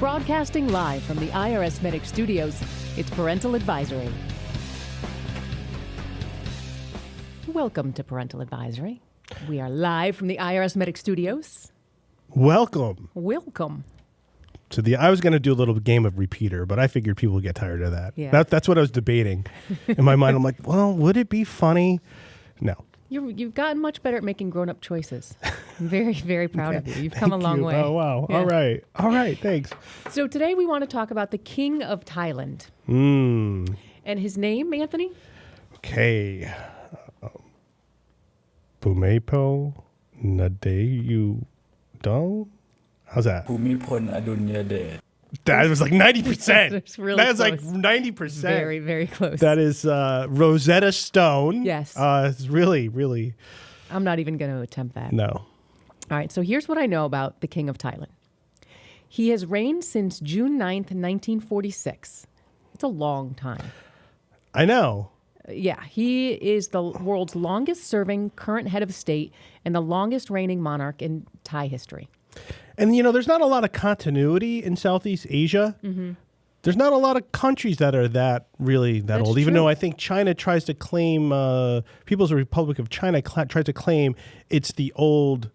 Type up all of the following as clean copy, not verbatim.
Broadcasting live from the IRSMedic studios, it's Parental Advisory. Welcome to Parental Advisory. We are live from the IRSMedic studios. Welcome. I was going to do a little game of repeater, but I figured people would get tired of that. Yeah. That's what I was debating. In my mind, I'm like, well, would it be funny? No. You've gotten much better at making grown-up choices. I'm very, very proud of you. You've come a Thank long you. way. Oh, wow. Yeah. All right. Thanks. So today we want to talk about the King of Thailand. And his name, Anthony? Okay. Bhumibol Adulyadej. How's that? Bhumibol Adulyadej. That was like 90%. That's really That was like close. 90%. Very, very close. That is Rosetta Stone. Yes. It's really, really. I'm not even going to attempt that. No. All right, so here's what I know about the King of Thailand. He has reigned since June 9th, 1946. It's a long time. I know. Yeah, he is the world's longest serving current head of state and the longest reigning monarch in Thai history. And, there's not a lot of continuity in Southeast Asia. Mm-hmm. There's not a lot of countries that are that That's old, even true. though I think China tries to claim, People's Republic of China tries to claim it's the old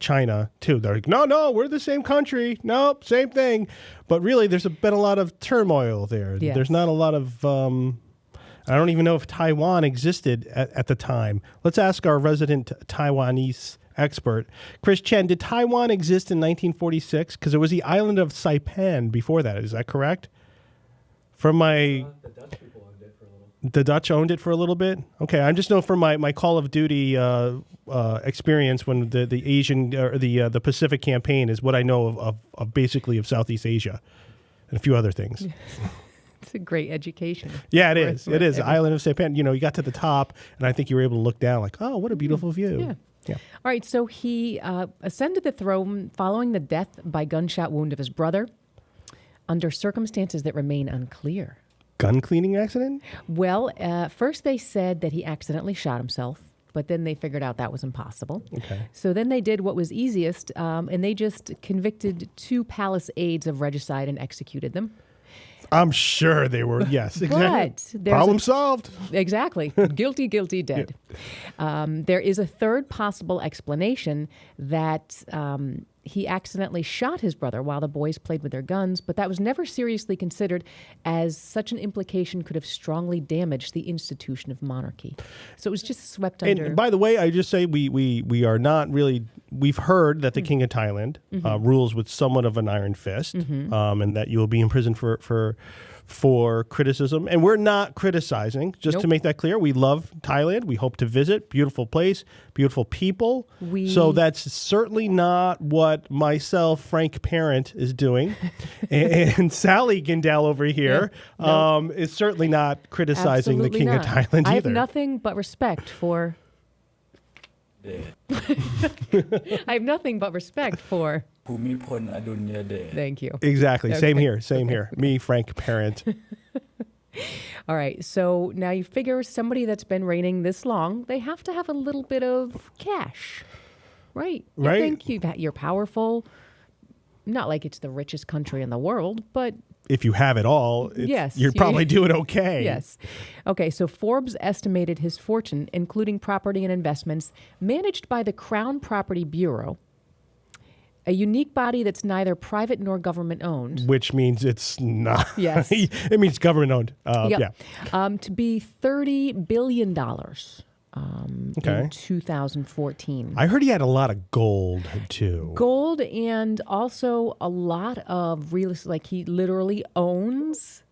China, too. They're like, no, we're the same country. Nope, same thing. But really, there's been a lot of turmoil there. Yes. There's not a lot of... I don't even know if Taiwan existed at the time. Let's ask our resident Taiwanese expert. Chris Chen, did Taiwan exist in 1946? Because it was the island of Saipan before that. Is that correct? From my... The Dutch people owned it for a little. The Dutch owned it for a little bit? Okay, I just know from my Call of Duty experience when the Asian or the Pacific campaign is what I know of basically of Southeast Asia and a few other things. It's a great education. Yeah, it is. It is. Everything. Island of Saipan. You got to the top, and I think you were able to look down like, oh, what a beautiful view. Yeah. Yeah. All right, so he ascended the throne following the death by gunshot wound of his brother under circumstances that remain unclear. Gun cleaning accident? Well, first they said that he accidentally shot himself, but then they figured out that was impossible. Okay. So then they did what was easiest, and they just convicted 2 palace aides of regicide and executed them. I'm sure they were. Yes, exactly. But there's Problem solved. Exactly. Guilty, dead. There is a third possible explanation that he accidentally shot his brother while the boys played with their guns, but that was never seriously considered, as such an implication could have strongly damaged the institution of monarchy. So it was just swept under. And by the way, I just say we are not really. We've heard that the King of Thailand rules with somewhat of an iron fist, and that you will be in prison for criticism. And we're not criticizing, just to make that clear. We love Thailand. We hope to visit. Beautiful place, beautiful people. So that's certainly not what myself, Frank Parent, is doing. and Sally Gindell over here is certainly not criticizing Absolutely the King not. of Thailand either. I have nothing but respect for... I have nothing but respect for... Bhumibol Adulyadej. Thank you. Exactly. Okay. Same here. Me, Frank Parent. All right. So now you figure somebody that's been reigning this long, they have to have a little bit of cash, right? Right. You think you're powerful. Not like it's the richest country in the world, but If you have it all, Yes, you're probably doing okay. yes. Okay. So Forbes estimated his fortune, including property and investments, managed by the Crown Property Bureau, a unique body that's neither private nor government owned. Which means it's not. Yes. It means government owned. Yep. Yeah. To be $30 billion Okay. in 2014. I heard he had a lot of gold too. Gold and also a lot of real estate. Like he literally owns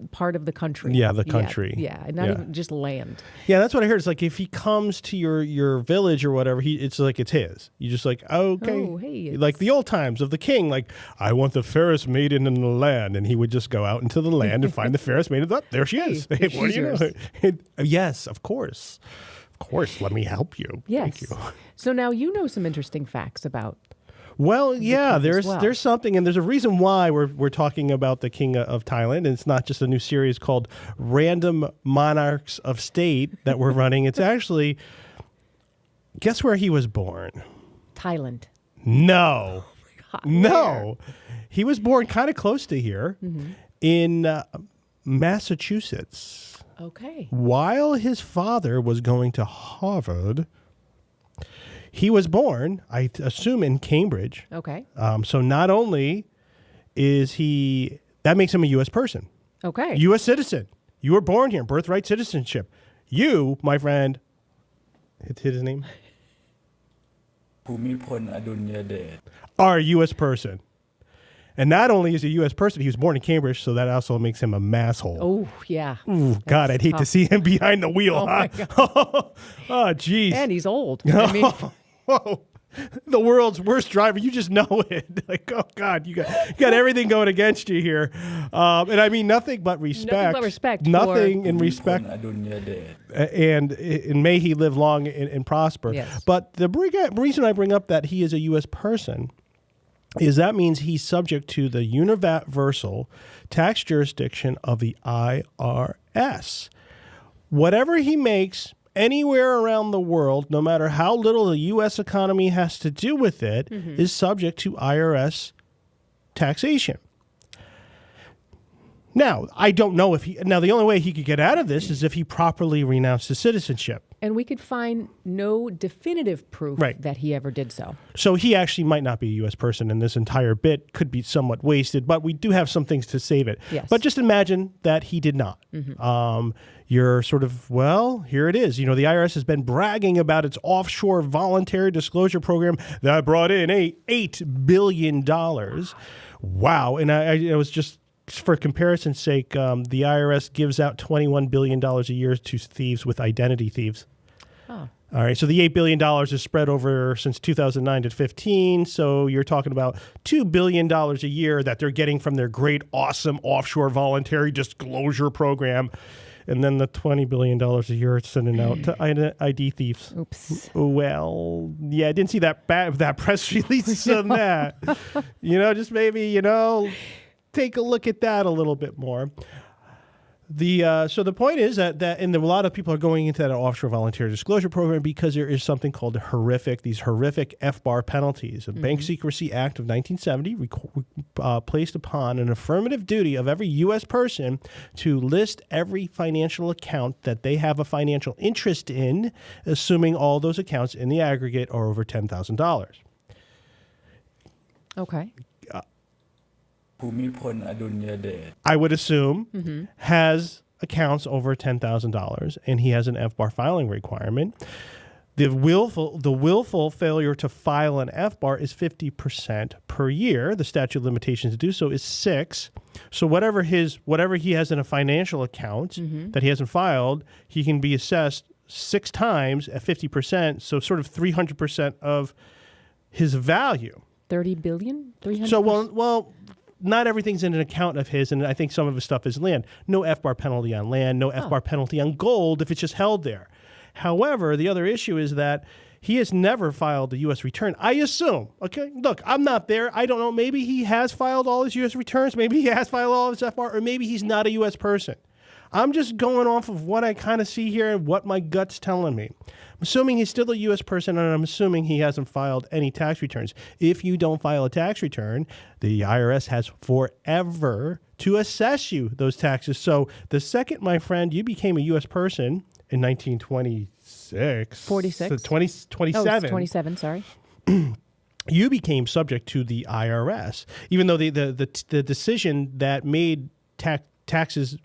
part of the country. Yeah, the country. Yeah, not Yeah. even just land. Yeah, that's what I heard. It's like if he comes to your village or whatever, it's like it's his. You just like, okay. Oh, hey, Like the old times of the king, like, I want the fairest maiden in the land. And he would just go out into the land and find the fairest maiden. Oh, there she is. Hey, What she's do you know? yours. Yes, of course. Of course, let me help you. Yes. Thank you. So now you know some interesting facts about. Well, yeah, king as there's something, and there's a reason why we're talking about the King of Thailand. And it's not just a new series called Random Monarchs of State that we're running. It's actually, guess where he was born? Thailand. No. No. He was born kind of close to here in Massachusetts. Okay. While his father was going to Harvard, he was born, I assume, in Cambridge. Okay. So not only is he, that makes him a U.S. person. Okay. U.S. citizen. You were born here, birthright citizenship. You, my friend, hit his name, Bhumibol Adulyadej. are a U.S. person. And not only is he a U.S. person, he was born in Cambridge, so that also makes him a masshole. Oh, yeah. Ooh, God, I'd hate to see him behind the wheel. Oh, my Oh, jeez. And he's old. I mean, Whoa. The world's worst driver. You just know it. Like, oh, God, you got everything going against you here. And I mean nothing but respect. Nothing but respect Nothing for in respect. Adulyadej. And may he live long and prosper. Yes. But the reason I bring up that he is a U.S. person is that means he's subject to the universal tax jurisdiction of the IRS. Whatever he makes anywhere around the world, no matter how little the U.S. economy has to do with it, is subject to IRS taxation. Now, I don't know if now the only way he could get out of this is if he properly renounced his citizenship. and we could find no definitive proof Right. that he ever did so. So he actually might not be a U.S. person, and this entire bit could be somewhat wasted, but we do have some things to save it. Yes. But just imagine that he did not. You're sort of, well, here it is. You know, the IRS has been bragging about its offshore voluntary disclosure program that brought in $8 billion. Wow. And I was just, for comparison's sake, the IRS gives out $21 billion a year to thieves with identity thieves. Oh. All right, so the $8 billion is spread over since 2009 to 15. So you're talking about $2 billion a year that they're getting from their great, awesome offshore voluntary disclosure program. And then the $20 billion a year it's sending out to ID thieves. Oops. Well, yeah, I didn't see that press release on that. Just maybe, take a look at that a little bit more. So the point is that a lot of people are going into that offshore voluntary disclosure program because there is something called these horrific FBAR penalties. The Bank Secrecy Act of 1970 placed upon an affirmative duty of every U.S. person to list every financial account that they have a financial interest in, assuming all those accounts in the aggregate are over $10,000. Okay. Bhumibol Adulyadej. I would assume has accounts over $10,000, and he has an FBAR filing requirement. The willful failure to file an FBAR is 50% per year. The statute of limitations to do so is 6. So whatever he has in a financial account that he hasn't filed, he can be assessed 6 times at 50%. So sort of 300% of his value. 30 billion? 300? So well. Not everything's in an account of his, and I think some of his stuff is land. No FBAR penalty on land, no FBAR penalty on gold if it's just held there. However, the other issue is that he has never filed a U.S. return. I assume, okay, look, I'm not there. I don't know. Maybe he has filed all his U.S. returns. Maybe he has filed all of his FBAR, or maybe he's not a U.S. person. I'm just going off of what I kind of see here and what my gut's telling me. I'm assuming he's still a U.S. person, and I'm assuming he hasn't filed any tax returns. If you don't file a tax return, the IRS has forever to assess you those taxes. So the second, my friend, you became a U.S. person in 1926. 46. So 27. Oh, it's 27, sorry. You became subject to the IRS, even though the decision that made taxes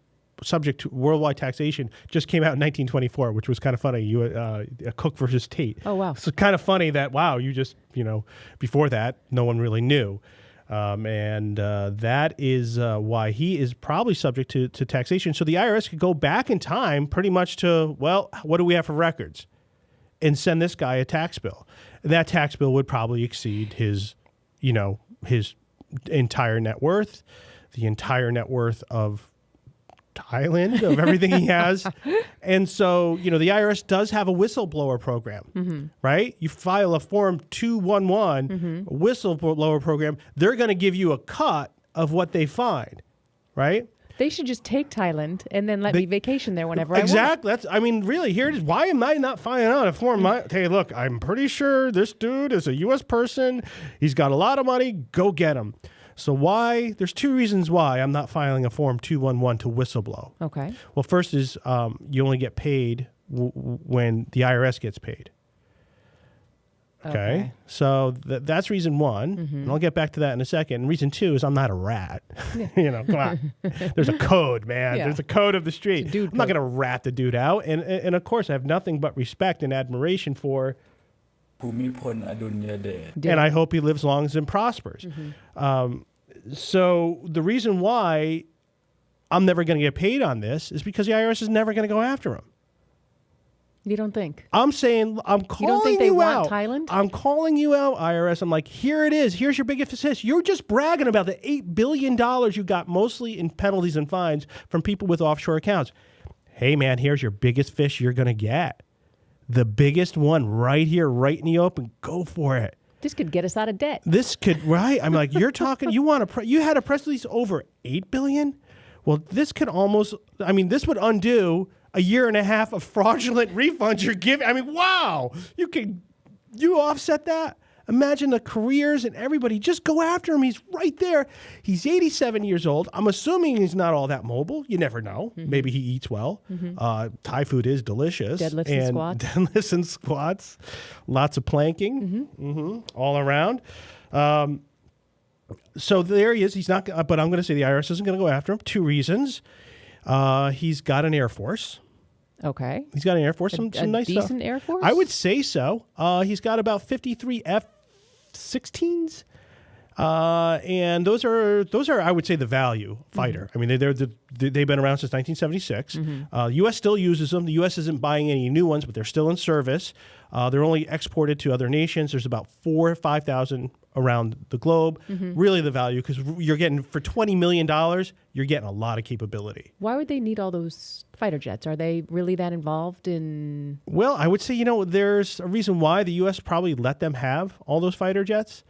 subject to worldwide taxation just came out in 1924, which was kind of funny. Cook versus Tate. Oh, wow. So kind of funny that, you just, before that, no one really knew. And that is why he is probably subject to taxation. So the IRS could go back in time pretty much to, what do we have for records? And send this guy a tax bill. And that tax bill would probably exceed his entire net worth, the entire net worth of Thailand, of everything he has. And so, the IRS does have a whistleblower program, right? You file a form 211, a whistleblower program. They're going to give you a cut of what they find, right? They should just take Thailand and then let me vacation there whenever I want. Exactly. Really, here it is. Why am I not filing out a form? Hey, look, I'm pretty sure this dude is a U.S. person. He's got a lot of money. Go get him. So why? There's two reasons why I'm not filing a Form 211 to whistleblow. Okay. Well, first is you only get paid when the IRS gets paid. Okay. So that's reason one. Mm-hmm. And I'll get back to that in a second. And reason two is I'm not a rat. Come on. There's a code, man. Yeah. There's a code of the street. I'm not going to rat the dude out. And of course, I have nothing but respect and admiration for Bhumibol Adulyadej. And I hope he lives long and prospers. Mm-hmm. So the reason why I'm never going to get paid on this is because the IRS is never going to go after him. You don't think? I'm saying, I'm calling you out. You don't think they want Thailand? I'm calling you out, IRS. I'm like, here it is. Here's your biggest fish. You're just bragging about the $8 billion you got mostly in penalties and fines from people with offshore accounts. Hey, man, here's your biggest fish you're going to get. The biggest one right here, right in the open. Go for it. This could get us out of debt. This could, right? I'm like, you're talking, you had a press release over $8 billion? Well, this could almost, this would undo a year and a half of fraudulent refunds you're giving. Wow. You offset that? Imagine the careers and everybody. Just go after him. He's right there. He's 87 years old. I'm assuming he's not all that mobile. You never know. Mm-hmm. Maybe he eats well. Mm-hmm. Thai food is delicious. Deadlifts and squats. Deadlifts and squats. Lots of planking. All around. So there he is. He's not, but I'm going to say the IRS isn't going to go after him. Two reasons. He's got an Air Force. Okay. He's got an Air Force, some nice stuff. Decent Air Force? I would say so. He's got about 53 F-16s. And those are, I would say, the value fighter. They've been around since 1976. U.S. still uses them. The U.S. isn't buying any new ones, but they're still in service. They're only exported to other nations. There's about 4,000 or 5,000 around the globe. Really the value, because you're getting, for $20 million, you're getting a lot of capability. Why would they need all those fighter jets? Are they really that involved in? Well, I would say, there's a reason why the U.S. probably let them have all those fighter jets.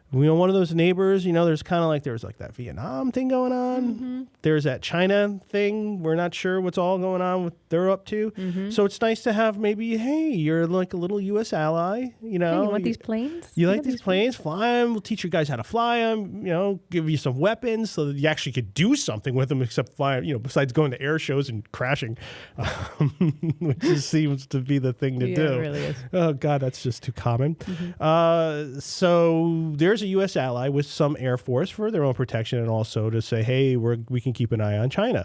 One of those neighbors, there's kind of there's that Vietnam thing going on. There's that China thing. We're not sure what's all going on, what they're up to. So it's nice to have maybe, hey, you're like a little U.S. ally. Hey, you want these planes? You like these planes? Fly them. We'll teach you guys how to fly them. Give you some weapons so that you actually could do something with them except fly, besides going to air shows and crashing, which just seems to be the thing to do. It really is. Oh, God, that's just too common. So there's a U.S. ally with some Air Force for their own protection, and also to say, hey, we can keep an eye on China.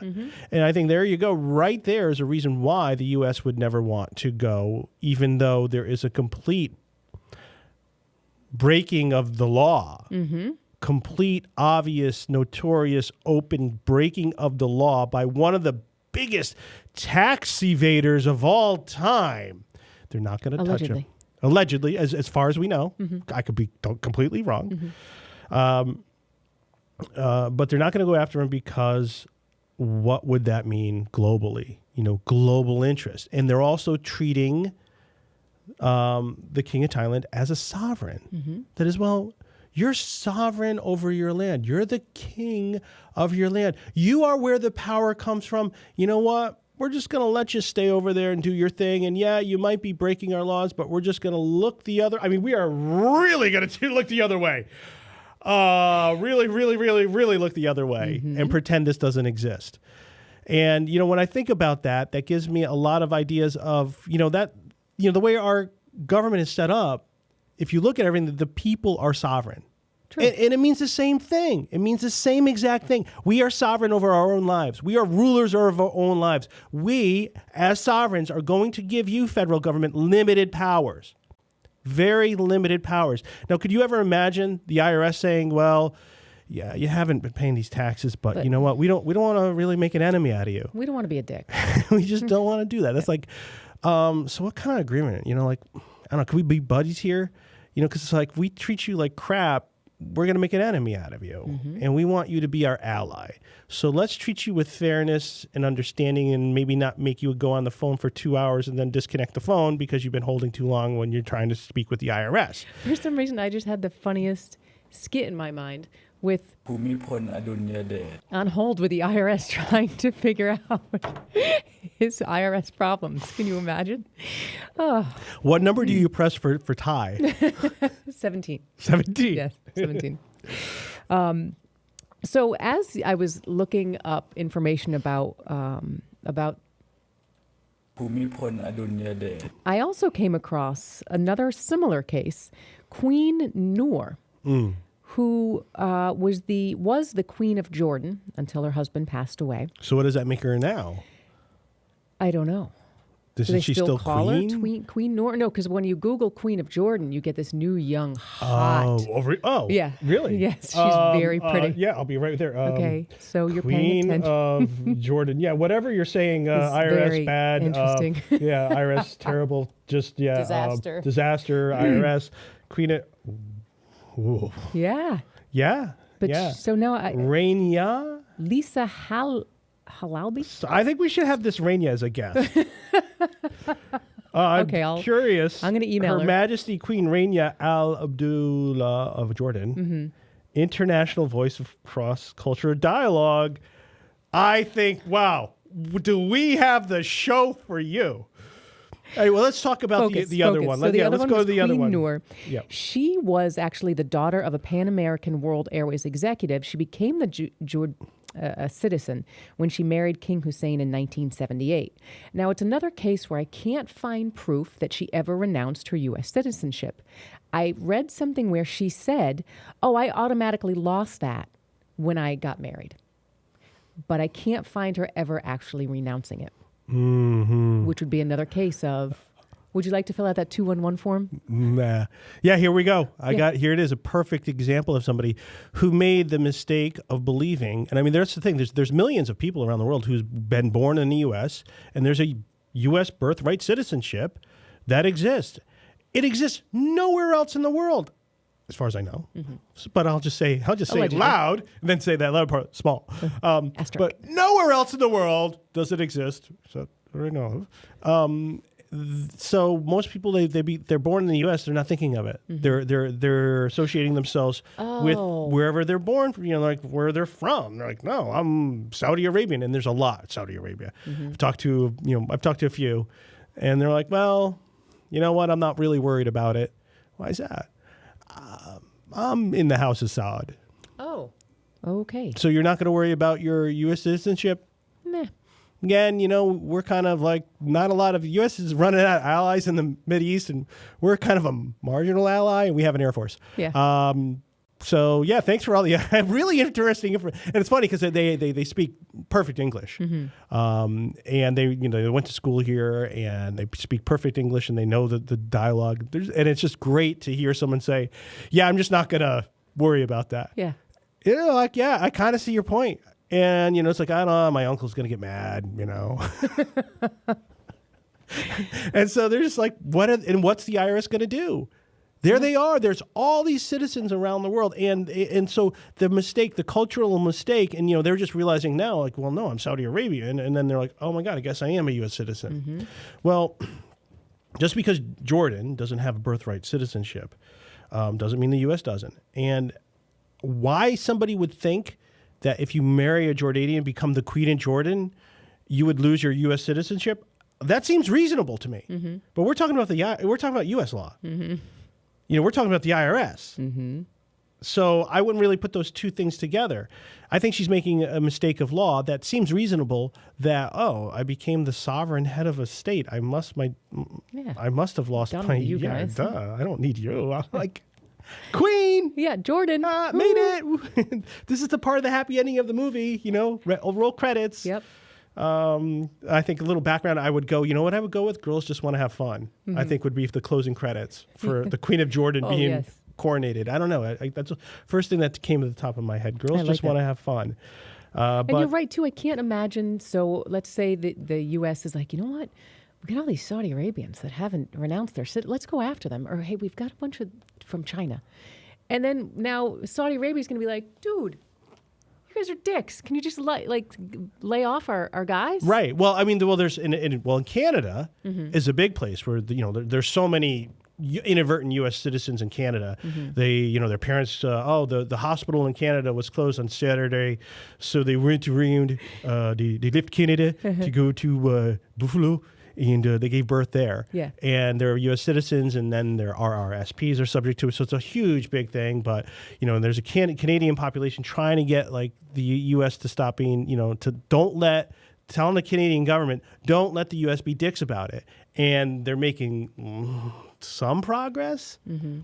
And I think there you go. Right there is a reason why the U.S. would never want to go, even though there is a complete breaking of the law. Complete, obvious, notorious, open breaking of the law by one of the biggest tax evaders of all time. They're not going to touch him. Allegedly, as far as we know. I could be completely wrong. But they're not going to go after him because what would that mean globally? Global interest. And they're also treating the King of Thailand as a sovereign. That is, well, you're sovereign over your land. You're the king of your land. You are where the power comes from. You know what? We're just going to let you stay over there and do your thing. And yeah, you might be breaking our laws, but we're just going to look the other. We are really going to look the other way. Really, really, really, really look the other way and pretend this doesn't exist. And, when I think about that, that gives me a lot of ideas of, the way our government is set up. If you look at everything, the people are sovereign. And it means the same thing. It means the same exact thing. We are sovereign over our own lives. We are rulers of our own lives. We, as sovereigns, are going to give you, federal government, limited powers. Very limited powers. Now, could you ever imagine the IRS saying, well, yeah, you haven't been paying these taxes, but you know what? We don't want to really make an enemy out of you. We don't want to be a dick. We just don't want to do that. That's like, so what kind of agreement? I don't know, can we be buddies here? Because it's like, we treat you like crap, we're going to make an enemy out of you. And we want you to be our ally. So let's treat you with fairness and understanding, and maybe not make you go on the phone for 2 hours and then disconnect the phone because you've been holding too long when you're trying to speak with the IRS. For some reason, I just had the funniest skit in my mind with ภูมิพลอดุลยเดช on hold with the IRS trying to figure out his IRS problems. Can you imagine? Oh, What number do you press for Thai? 17. 17. Yes, 17. So as I was looking up information about ภูมิพลอดุลยเดช I also came across another similar case, Queen Noor, who was the Queen of Jordan until her husband passed away. So what does that make her now? I don't know. Do Isn't they she still call queen? her Queen Noor? No, because when you Google Queen of Jordan, you get this new young hot. Yeah. Really? Yes, she's very pretty. Yeah, I'll be right there. Okay, so you're paying Queen attention. of Jordan. Yeah, whatever you're saying, It's IRS very bad. interesting. Yeah, IRS terrible. Just, yeah. Disaster. Disaster, IRS. Queen of... Ooh. Yeah. Yeah. But yeah. so now Rainia? Lisa Halalbi? So I think we should have this Rainia as a guest. Okay, I'm curious. I'm gonna email her. Majesty Queen Rainia Al Abdullah of Jordan, international voice of cross-cultural dialogue. I think, wow, do we have the show for you? All right, well, let's talk about the other one. So Let's go to the other Queen one. Noor. Yep. She was actually the daughter of a Pan-American World Airways executive. She became a citizen when she married King Hussein in 1978. Now, it's another case where I can't find proof that she ever renounced her U.S. citizenship. I read something where she said, I automatically lost that when I got married. But I can't find her ever actually renouncing it. Which would be another case of, would you like to fill out that 211 form? Nah. Yeah, here we go. Here it is, a perfect example of somebody who made the mistake of believing. And I mean, that's the thing. There's millions of people around the world who's been born in the U.S. and there's a U.S. birthright citizenship that exists. It exists nowhere else in the world, as far as I know. But I'll just say Allegedly. loud, and then say that loud part small. But nowhere else in the world does it exist. So I know. So most people they're born in the U.S. They're not thinking of it. They're associating themselves with wherever they're born. Like where they're from. They're like, no, I'm Saudi Arabian, and there's a lot of Saudi Arabia. I've talked to a few, and they're like, well, you know what? I'm not really worried about it. Why is that? I'm in the house of Saud. Oh, okay. So you're not going to worry about your U.S. citizenship? Meh. Again, we're kind of like not a lot of U.S. is running out of allies in the Mideast, and we're kind of a marginal ally, and we have an Air Force. Yeah. So yeah, thanks for all the really interesting information. And it's funny because they speak perfect English, and they went to school here and they speak perfect English and they know the dialogue. And it's just great to hear someone say, "Yeah, I'm just not gonna worry about that." Yeah. I kind of see your point. And, it's like, I don't know, my uncle's going to get mad, And so they're just like, what's the IRS going to do? There they are. There's all these citizens around the world. And so the cultural mistake, and, they're just realizing now, like, well, no, I'm Saudi Arabian. And then they're like, oh, my God, I guess I am a U.S. citizen. Well, just because Jordan doesn't have a birthright citizenship doesn't mean the U.S. doesn't. And why somebody would think that if you marry a Jordanian, become the queen in Jordan, you would lose your U.S. citizenship. That seems reasonable to me. But we're talking about U.S. law. We're talking about the IRS. So I wouldn't really put those two things together. I think she's making a mistake of law that seems reasonable. That I became the sovereign head of a state. I must have lost Done my with you guys. I don't need you. I'm like. Queen! Yeah, Jordan. Made it! This is the part of the happy ending of the movie, roll credits. Yep. I think a little background, I would go, what I would go with? Girls Just Want to Have Fun. I think would be the closing credits for the Queen of Jordan being coronated. I don't know. That's the first thing that came to the top of my head. Girls just want to have fun. And you're right, too. I can't imagine. So let's say the U.S. is like, you know what? We got all these Saudi Arabians that haven't renounced their citizenship. Let's go after them. Or, hey, we've got a bunch from China. And then now Saudi Arabia is going to be like, dude, you guys are dicks. Can you just lay off our guys? Right. Well, I mean, there's in Canada is a big place where, there's so many inadvertent U.S. citizens in Canada. They, their parents, the hospital in Canada was closed on Saturday, so they went around, they left Canada to go to Buffalo, and they gave birth there. Yeah. And they're U.S. citizens, and then their RRSPs are subject to it, so it's a huge, big thing. But, there's a Canadian population trying to get, like, the U.S. to stop being, telling the Canadian government, don't let the U.S. be dicks about it. And they're making some progress. But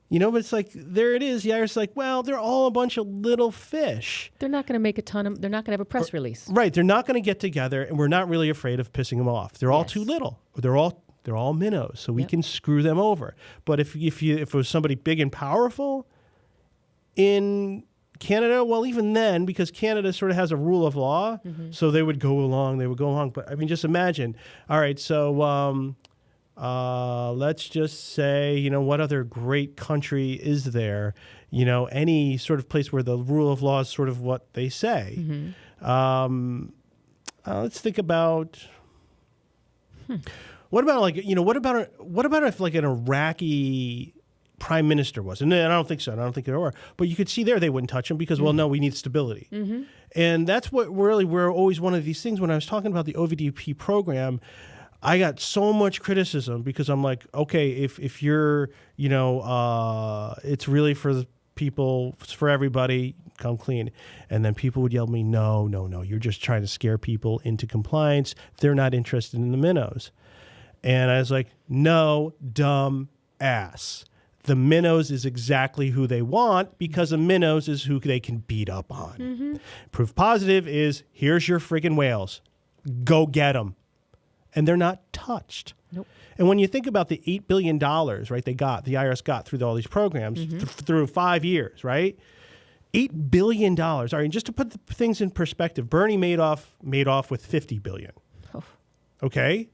it's like, there it is. The IRS is like, well, they're all a bunch of little fish. They're not going to make they're not going to have a press release. Right. They're not going to get together, and we're not really afraid of pissing them off. They're all too little. They're all minnows, so we can screw them over. But if it was somebody big and powerful in Canada, well, even then, because Canada sort of has a rule of law, so they would go along. But I mean, just imagine. All right, so let's just say, what other great country is there? Any sort of place where the rule of law is sort of what they say. Let's think about. What about what about if like an Iraqi prime minister was? And I don't think so. I don't think there were. But you could see there they wouldn't touch him because, well, no, we need stability. And that's what we're always one of these things. When I was talking about the OVDP program, I got so much criticism because I'm like, okay, if you're, it's really for the people, it's for everybody, come clean. And then people would yell at me, no, you're just trying to scare people into compliance. They're not interested in the minnows. And I was like, no, dumb ass. The minnows is exactly who they want because the minnows is who they can beat up on. Proof positive is, here's your friggin' whales. Go get them. And they're not touched. Nope. And when you think about the $8 billion, right, the IRS got through all these programs through 5 years, right? $8 billion. All right, and just to put things in perspective, Bernie Madoff made off with $50 billion. Oh. Okay?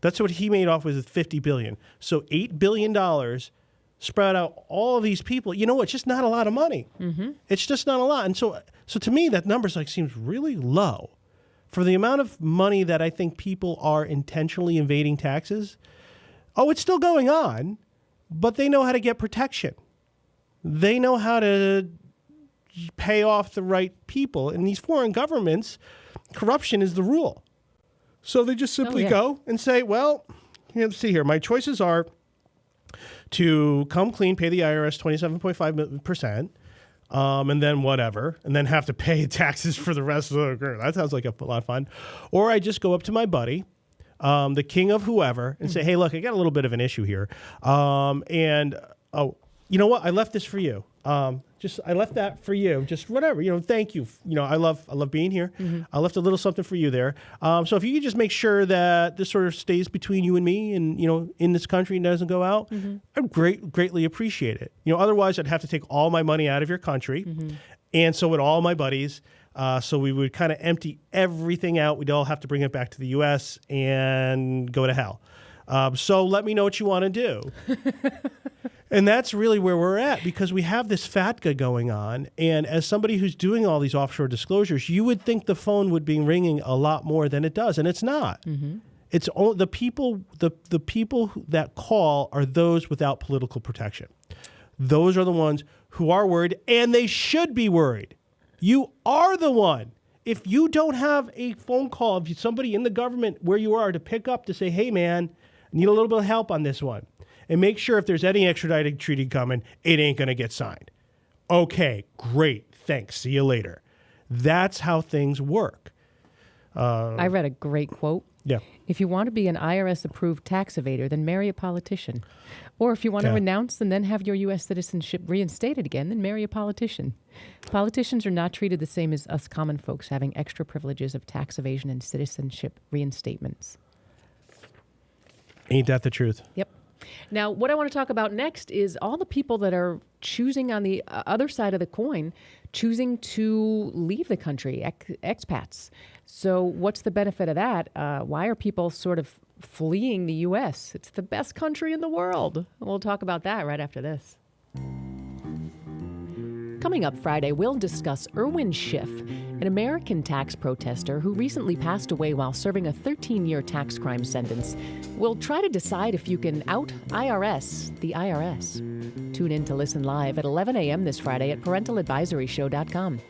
That's what he made off with $50 billion. So $8 billion spread out all of these people. It's just not a lot of money. It's just not a lot. And so to me, that number seems really low. For the amount of money that I think people are intentionally evading taxes, it's still going on, but they know how to get protection. They know how to pay off the right people. In these foreign governments, corruption is the rule. So they just simply go and say, well, let's see here. My choices are to come clean, pay the IRS 27.5%, and then whatever, and then have to pay taxes for the rest of the. That sounds like a lot of fun. Or I just go up to my buddy, the king of whoever, and say, hey, look, I got a little bit of an issue here. You know what? I left this for you. I left that for you. Just whatever. Thank you. I love being here. I left a little something for you there. So if you could just make sure that this sort of stays between you and me, and in this country and doesn't go out, I'd greatly appreciate it. Otherwise I'd have to take all my money out of your country, and so would all my buddies. So we would kind of empty everything out. We'd all have to bring it back to the U.S. and go to hell. So let me know what you want to do. And that's really where we're at, because we have this FATCA going on. And as somebody who's doing all these offshore disclosures, you would think the phone would be ringing a lot more than it does. And it's not. It's only the people that call are those without political protection. Those are the ones who are worried, and they should be worried. You are the one. If you don't have a phone call of somebody in the government where you are to pick up to say, hey, man, I need a little bit of help on this one. And make sure if there's any extraditing treaty coming, it ain't going to get signed. Okay, great. Thanks. See you later. That's how things work. I read a great quote. Yeah. If you want to be an IRS-approved tax evader, then marry a politician. Or if you want to renounce and then have your U.S. citizenship reinstated again, then marry a politician. Politicians are not treated the same as us common folks, having extra privileges of tax evasion and citizenship reinstatements. Ain't that the truth? Yep. Now, what I want to talk about next is all the people that are choosing on the other side of the coin, choosing to leave the country, expats. So what's the benefit of that? Why are people sort of fleeing the U.S.? It's the best country in the world. We'll talk about that right after this. Coming up Friday, we'll discuss Irwin Schiff, an American tax protester who recently passed away while serving a 13-year tax crime sentence. We'll try to decide if you can out IRS the IRS. Tune in to listen live at 11 a.m. this Friday at ParentalAdvisoryShow.com.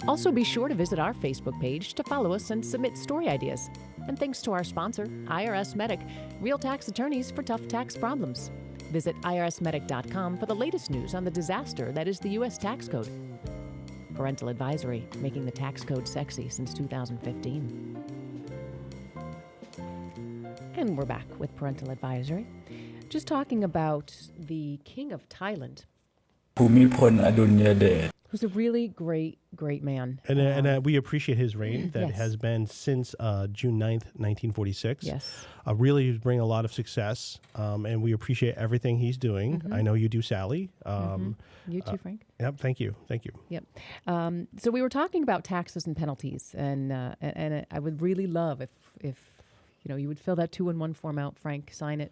Also, be sure to visit our Facebook page to follow us and submit story ideas. And thanks to our sponsor, IRSMedic, real tax attorneys for tough tax problems. Visit IRSMedic.com for the latest news on the disaster that is the U.S. tax code. Parental Advisory, making the tax code sexy since 2015. And we're back with Parental Advisory. Just talking about the King of Thailand, Bhumibol Adulyadej, who's a really great man. And we appreciate his reign that Yes. has been since June 9th, 1946. Yes. Really he's bringing a lot of success, and we appreciate everything he's doing. I know you do, Sally. You too, Frank. Yep, thank you. Yep. So we were talking about taxes and penalties, and I would really love if you would fill that 2-in-1 form out, Frank, sign it,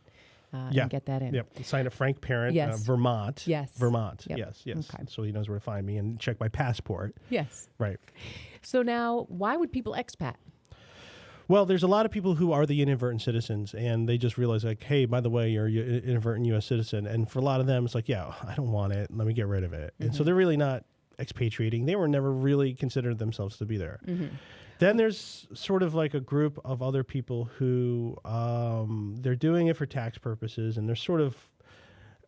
and get that in. Yep. Sign a Frank Parent, Yes. Vermont. Yes. Vermont. Yep. Yes. Okay. So he knows where to find me and check my passport. Yes. Right. So now, why would people expat? Well, there's a lot of people who are the inadvertent citizens, and they just realize, like, hey, by the way, you're an inadvertent U.S. citizen. And for a lot of them, it's like, yeah, I don't want it. Let me get rid of it. And so they're really not expatriating. They were never really considered themselves to be there. Then there's sort of like a group of other people who they're doing it for tax purposes, and they're sort of,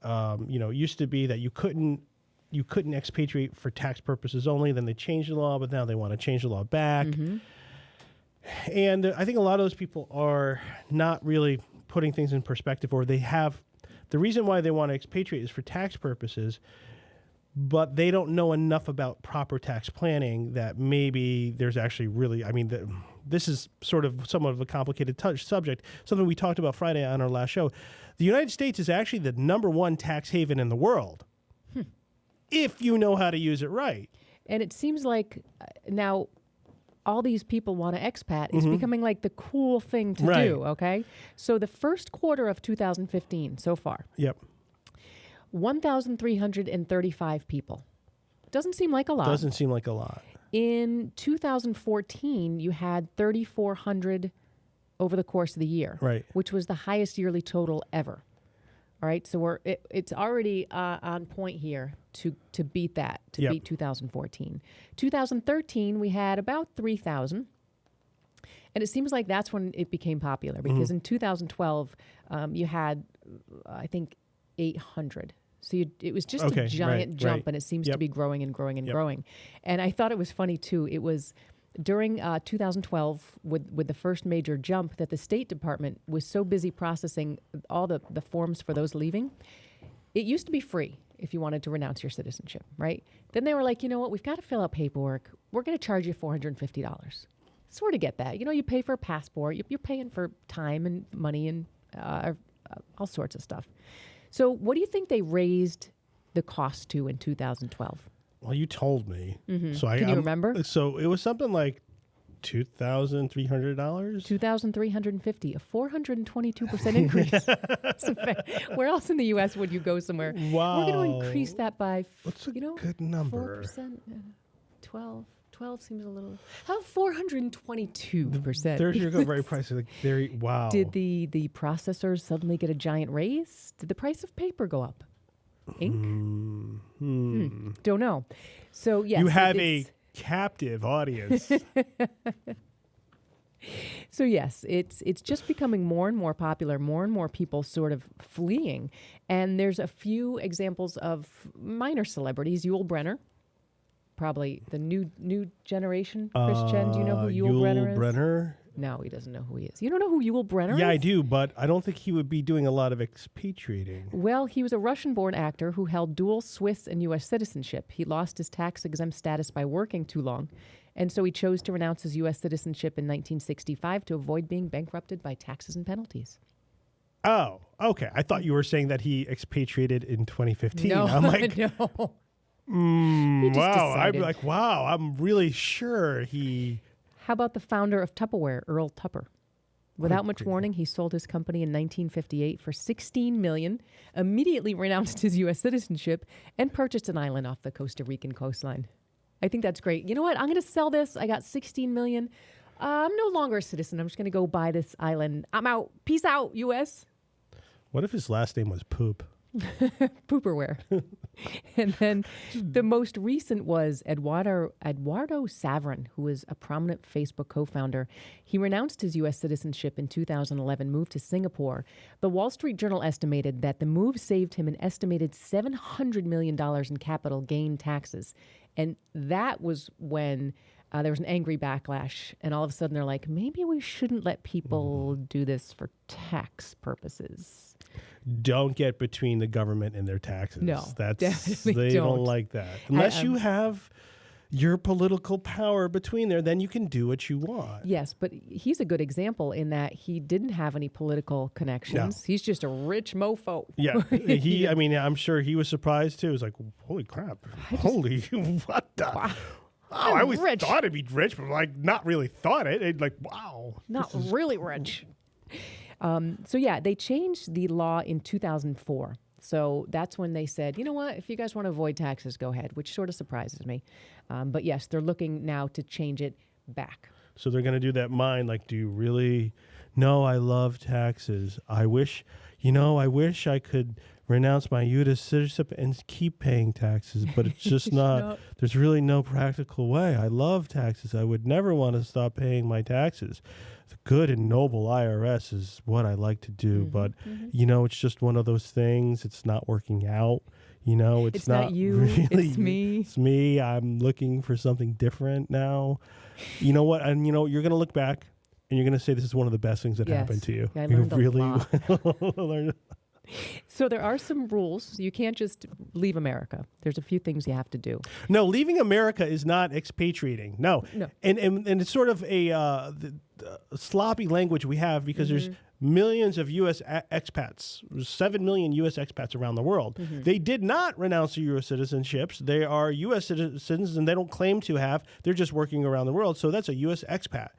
it used to be that you couldn't expatriate for tax purposes only. Then they changed the law, but now they want to change the law back. And I think a lot of those people are not really putting things in perspective, or they have the reason why they want to expatriate is for tax purposes, but they don't know enough about proper tax planning that maybe there's actually really, this is sort of somewhat of a complicated subject, something we talked about Friday on our last show. The United States is actually the #1 tax haven in the world, if you know how to use it right. And it seems like now all these people want to expat is becoming like the cool thing to do, okay? So the first quarter of 2015 so far, Yep. 1,335 people. Doesn't seem like a lot. Doesn't seem like a lot. In 2014, you had 3,400 over the course of the year, Right. which was the highest yearly total ever. All right, so it's already on point here to beat that, to beat 2014. 2013, we had about 3,000. And it seems like that's when it became popular, because in 2012, you had, I think, 800. So it was just a giant jump, and it seems to be growing and growing and growing. And I thought it was funny, too. It was during 2012, with the first major jump, that the State Department was so busy processing all the forms for those leaving. It used to be free if you wanted to renounce your citizenship, right? Then they were like, you know what, we've got to fill out paperwork. We're going to charge you $450. Sort of get that. You pay for a passport. You're paying for time and money and all sorts of stuff. So what do you think they raised the cost to in 2012? Well, you told me. So Can you remember? So it was something like $2,300. $2,350, a 422% increase. Where else in the U.S. would you go somewhere? Wow. We're going to increase that by, What's a good number? 4%, 12 seems a little. How 422%? There's your very pricey. Like very wow. Did the processors suddenly get a giant raise? Did the price of paper go up? Ink? Don't know. So yes, you have a captive audience. So yes, it's just becoming more and more popular, more and more people sort of fleeing. And there's a few examples of minor celebrities. Yul Brynner, probably the new generation. Christian, do you know who Yul Brynner is? Brynner? No, he doesn't know who he is. You don't know who Yul Brynner is? Yeah, I do, but I don't think he would be doing a lot of expatriating. Well, he was a Russian-born actor who held dual Swiss and U.S. citizenship. He lost his tax-exempt status by working too long, and so he chose to renounce his U.S. citizenship in 1965 to avoid being bankrupted by taxes and penalties. Oh, okay. I thought you were saying that he expatriated in 2015. No, I'm like, no. He just wow. I'm decided. like, wow. I'm really sure he. How about the founder of Tupperware, Earl Tupper? Without much warning, he sold his company in 1958 for $16 million, immediately renounced his U.S. citizenship, and purchased an island off the Costa Rican coastline. I think that's great. You know what? I'm going to sell this. I got $16 million. I'm no longer a citizen. I'm just going to go buy this island. I'm out. Peace out, U.S. What if his last name was Poop? Pooperware. And then the most recent was Eduardo Saverin, who was a prominent Facebook co-founder. He renounced his U.S. citizenship in 2011, moved to Singapore. The Wall Street Journal estimated that the move saved him an estimated $700 million in capital gain taxes. And that was when there was an angry backlash. And all of a sudden they're like, maybe we shouldn't let people do this for tax purposes. Don't get between the government and their taxes. No, definitely they don't like that. Unless you have your political power between there, then you can do what you want. Yes, but he's a good example in that he didn't have any political connections. No. He's just a rich mofo. Yeah, I mean, I'm sure he was surprised too. He was like, holy crap. What the? Wow. I always thought it'd be rich, but like not really thought it. It'd like, wow. Not really rich. So yeah, they changed the law in 2004. So that's when they said, you know what, if you guys want to avoid taxes, go ahead, which sort of surprises me. But yes, they're looking now to change it back. So they're going to do that mind, like, do you really? No, I love taxes. I wish I could renounce my U.S. citizenship and keep paying taxes, but it's just not, there's really no practical way. I love taxes. I would never want to stop paying my taxes. The good and noble IRS is what I like to do, but, it's just one of those things. It's not working out. It's not you, really, it's me. It's me. I'm looking for something different now. You know what? And, you're going to look back and you're going to say this is one of the best things that happened to you. Yeah, I learned a lot. Learned. So there are some rules. You can't just leave America. There's a few things you have to do. No, leaving America is not expatriating. No. And it's sort of a sloppy language we have because there's millions of U.S. expats, 7 million U.S. expats around the world. They did not renounce their U.S. citizenships. They are U.S. citizens and they don't claim to have. They're just working around the world. So that's a U.S. expat.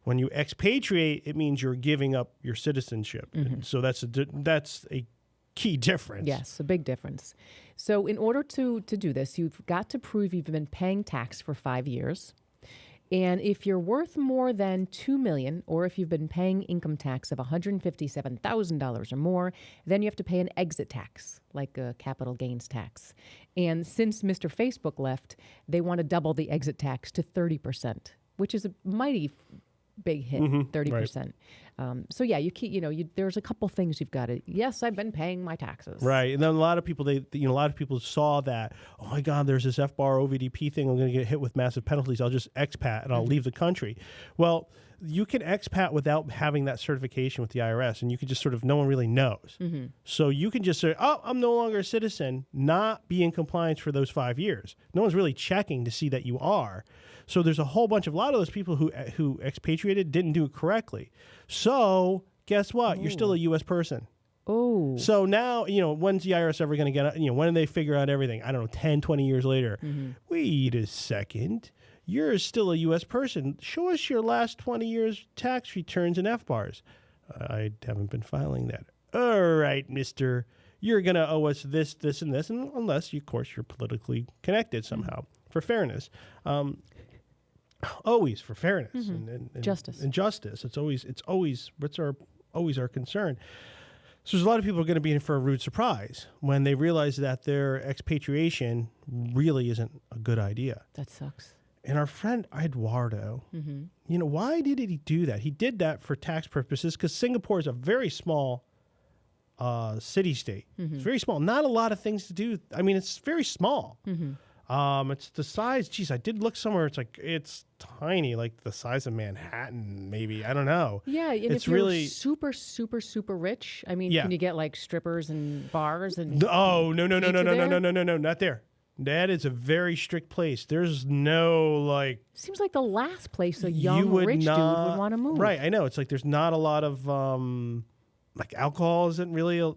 When you expatriate, it means you're giving up your citizenship. So that's a key difference. Yes, a big difference. So in order to do this, you've got to prove you've been paying tax for 5 years. And if you're worth more than $2 million, or if you've been paying income tax of $157,000 or more, then you have to pay an exit tax, like a capital gains tax. And since Mr. Facebook left, they want to double the exit tax to 30%, which is a mighty big hit, 30%. Right. So yeah, you keep, there's a couple things you've got to. Yes, I've been paying my taxes. Right, and then a lot of people, a lot of people saw that. Oh my God, there's this FBAR OVDP thing. I'm going to get hit with massive penalties. I'll just expat and I'll leave the country. Well, you can expat without having that certification with the IRS, and you can just sort of, no one really knows. So you can just say, oh, I'm no longer a citizen, not be in compliance for those 5 years. No one's really checking to see that you are. So there's a lot of those people who expatriated didn't do it correctly. So guess what? You're still a U.S. person. Oh. So now, when's the IRS ever going to get, when do they figure out everything? I don't know, 10, 20 years later. Wait a second. You're still a U.S. person. Show us your last 20 years tax returns and FBARs. I haven't been filing that. All right, mister. You're going to owe us this, this, and this, and unless, of course, you're politically connected somehow, for fairness. Always for fairness and justice. And justice. It's always our concern. So there's a lot of people who are going to be in for a rude surprise when they realize that their expatriation really isn't a good idea. That sucks. And our friend Eduardo, why did he do that? He did that for tax purposes because Singapore is a very small city-state. It's very small. Not a lot of things to do. I mean, it's very small. It's the size. Geez, I did look somewhere. It's tiny, like the size of Manhattan, maybe. I don't know. Yeah, and it's if you're really super, super, super rich, I mean, can you get like strippers and bars and? Oh no, not there. That is a very strict place. There's no like. Seems like the last place a young rich dude would want to move. Right, I know. It's like there's not a lot of like alcohol isn't really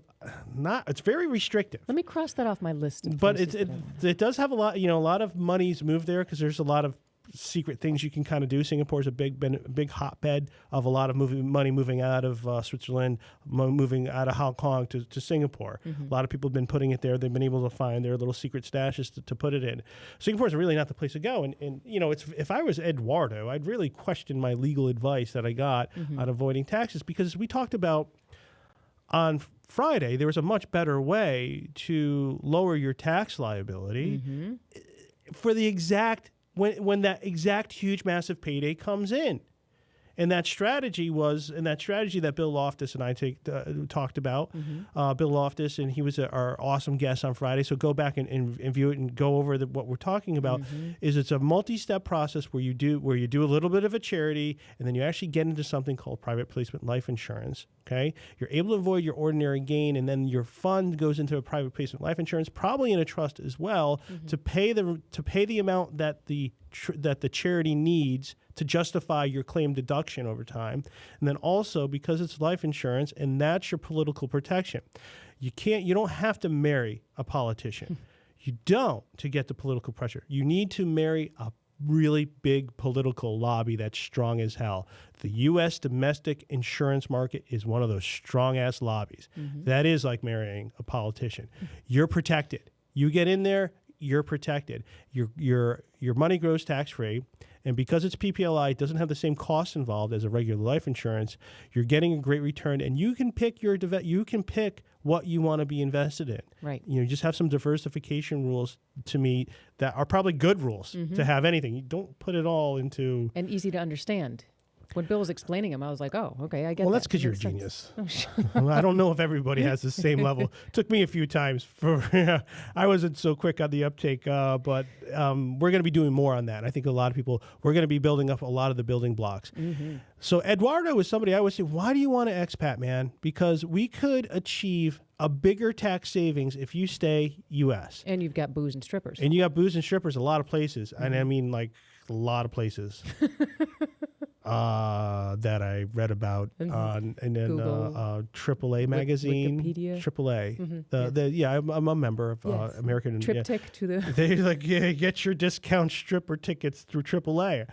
it's very restrictive. Let me cross that off my list. But it does have a lot. A lot of money's moved there because there's a lot of secret things you can kind of do. Singapore is a big hotbed of a lot of money moving out of Switzerland, moving out of Hong Kong to Singapore. A lot of people have been putting it there. They've been able to find their little secret stashes to put it in. Singapore is really not the place to go. And if I was Eduardo, I'd really question my legal advice that I got on avoiding taxes, because we talked about on Friday, there was a much better way to lower your tax liability for the exact when that exact huge massive payday comes in. And that strategy that Bill Loftus and I talked about. Bill Loftus, and he was our awesome guest on Friday. So go back and view it and go over what we're talking about. Is it's a multi-step process where you do a little bit of a charity, and then you actually get into something called private placement life insurance. Okay, you're able to avoid your ordinary gain, and then your fund goes into a private placement life insurance, probably in a trust as well, to pay the amount that the charity needs to justify your claim deduction over time. And then also, because it's life insurance and that's your political protection, you don't have to marry a politician. You don't to get the political pressure. You need to marry a really big political lobby that's strong as hell. The U.S. domestic insurance market is one of those strong-ass lobbies. That is like marrying a politician. You're protected. You get in there, you're protected. Your money grows tax-free. And because it's PPLI, it doesn't have the same costs involved as a regular life insurance. You're getting a great return, and you can pick what you want to be invested in. Right. You just have some diversification rules to meet that are probably good rules to have anything. You don't put it all into... And easy to understand. When Bill was explaining them, I was like, oh, okay, I get that. Well, that's because you're a genius. I don't know if everybody has the same level. Took me a few times I wasn't so quick on the uptake, but we're going to be doing more on that. I think a lot of people, we're going to be building up a lot of the building blocks. So Eduardo is somebody I would say, why do you want to expat, man? Because we could achieve a bigger tax savings if you stay U.S. And you've got booze and strippers. And you got booze and strippers a lot of places. And I mean, like, a lot of places. That I read about on AAA magazine. Wikipedia. AAA. I'm a member of American. Triptych to the. They get your discount stripper tickets through AAA.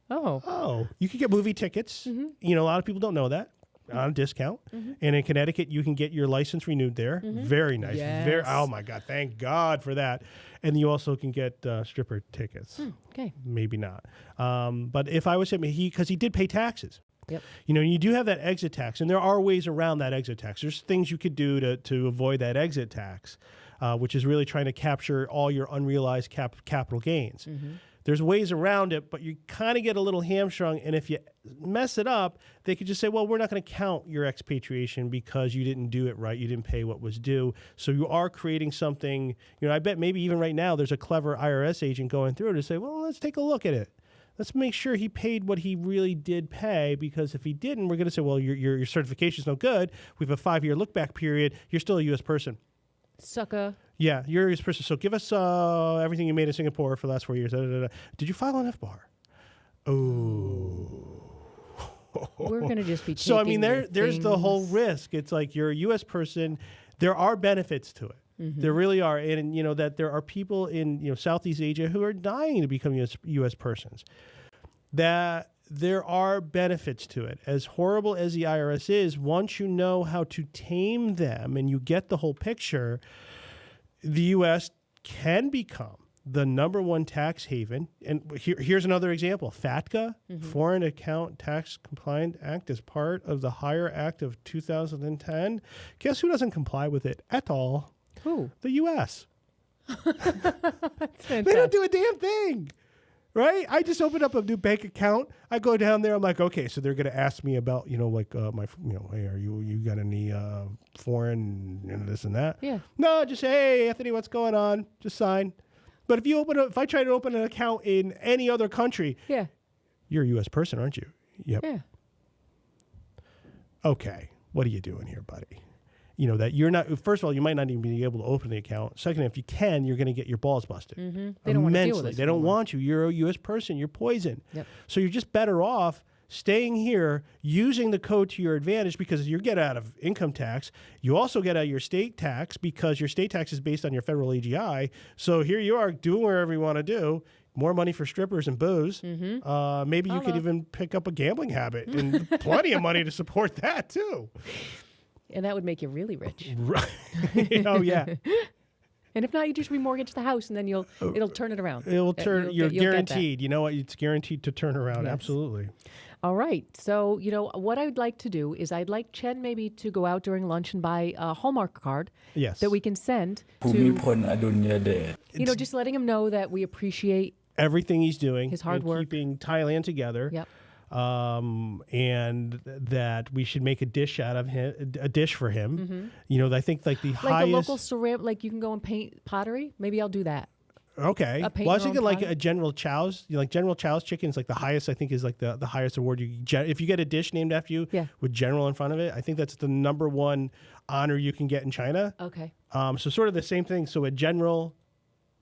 Oh, you can get movie tickets. A lot of people don't know that. On a discount. And in Connecticut, you can get your license renewed there. Very nice. Yes. Oh my God. Thank God for that. And you also can get stripper tickets. Okay. Maybe not. But if I was him, because he did pay taxes. Yep. You do have that exit tax, and there are ways around that exit tax. There's things you could do to avoid that exit tax, which is really trying to capture all your unrealized capital gains. There's ways around it, but you kind of get a little hamstrung. And if you mess it up, they could just say, well, we're not going to count your expatriation because you didn't do it right. You didn't pay what was due. So you are creating something, I bet maybe even right now there's a clever IRS agent going through to say, well, let's take a look at it. Let's make sure he paid what he really did pay, because if he didn't, we're going to say, well, your certification's no good. We have a 5-year look-back period. You're still a U.S. person. Sucker. Yeah, you're a U.S. person. So give us everything you made in Singapore for the last 4 years. Did you file an FBAR? Oh. We're going to just be taking So, I mean, there's the whole risk. It's like you're a U.S. person. There are benefits to it. There really are. And, that there are people in, Southeast Asia who are dying to become U.S. persons. That there are benefits to it. As horrible as the IRS is, once you know how to tame them and you get the whole picture, the U.S. can become the #1 tax haven. And here's another example. FATCA, Foreign Account Tax Compliant Act, is part of the HIRE Act of 2010. Guess who doesn't comply with it at all? Who? The U.S. That's They don't do a damn thing. Right? I just opened up a new bank account. I go down there. I'm like, okay, so they're going to ask me about, my, hey, are you got any foreign and this and that? Yeah. No, just say, hey, Anthony, what's going on? Just sign. But if I try to open an account in any other country, you're a U.S. person, aren't you? Yep. Yeah. Okay. What are you doing here, buddy? That you're not, first of all, you might not even be able to open the account. Second, if you can, you're going to get your balls busted. They don't want to deal with Immensely. this They don't anymore. want you. You're a U.S. person. You're poison. Yep. So you're just better off staying here, using the code to your advantage, because you get out of income tax. You also get out of your state tax because your state tax is based on your federal AGI. So here you are doing whatever you want to do. more money for strippers and booze. Maybe you could even pick up a gambling habit and plenty of money to support that too. And that would make you really rich. Right. Oh, yeah. And if not, you just remortgage the house and then it'll turn it around. It'll turn, you're you'll guaranteed. You know what? It's guaranteed to turn around. Yes. Absolutely. All right. So, what I'd like to do is I'd like Chen maybe to go out during lunch and buy a Hallmark card Yes. that we can send to, Bhumibol Adulyadej. just letting him know that we appreciate everything he's doing. His hard in work. keeping Thailand together. Yep. And that we should make a dish out of him, a dish for him. I think like the Like highest. the local ceramic, like you can go and paint pottery. Maybe I'll do that. Okay. paint Well, I was your thinking own like pie? a General Chow's. Like General Chow's chicken is like the highest. I think is like the highest award you get. If you get a dish named after you with General in front of it, I think that's the number one honor you can get in China. Okay. So sort of the same thing. So a General.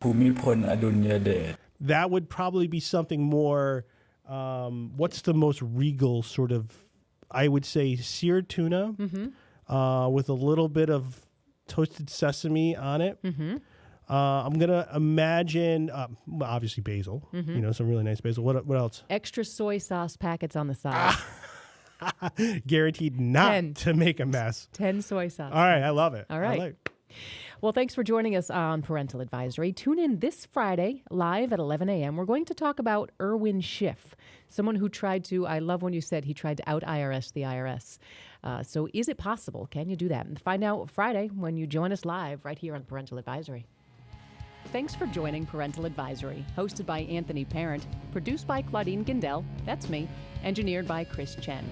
Bhumibol Adulyadej. That would probably be something more. What's the most regal sort of? I would say seared tuna with a little bit of toasted sesame on it. I'm gonna imagine, obviously basil. Some really nice basil. What else? Extra soy sauce packets on the side. Guaranteed not 10. to make a mess. 10 soy sauce. All right, I love it. All right. Well, thanks for joining us on Parental Advisory. Tune in this Friday, live at 11 a.m. We're going to talk about Irwin Schiff, someone who tried to, I love when you said he tried to out-IRS the IRS. So is it possible? Can you do that? And find out Friday when you join us live right here on Parental Advisory. Thanks for joining Parental Advisory, hosted by Anthony Parent, produced by Claudine Gindel, that's me, engineered by Chris Chen.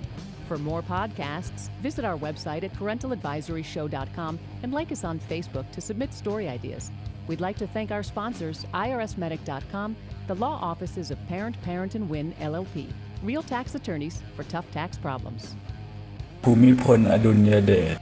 For more podcasts, visit our website at parentaladvisoryshow.com and like us on Facebook to submit story ideas. We'd like to thank our sponsors, IRSMedic.com, the law offices of Parent, and Wynn, LLP, real tax attorneys for tough tax problems. Bhumibol Adulyadej.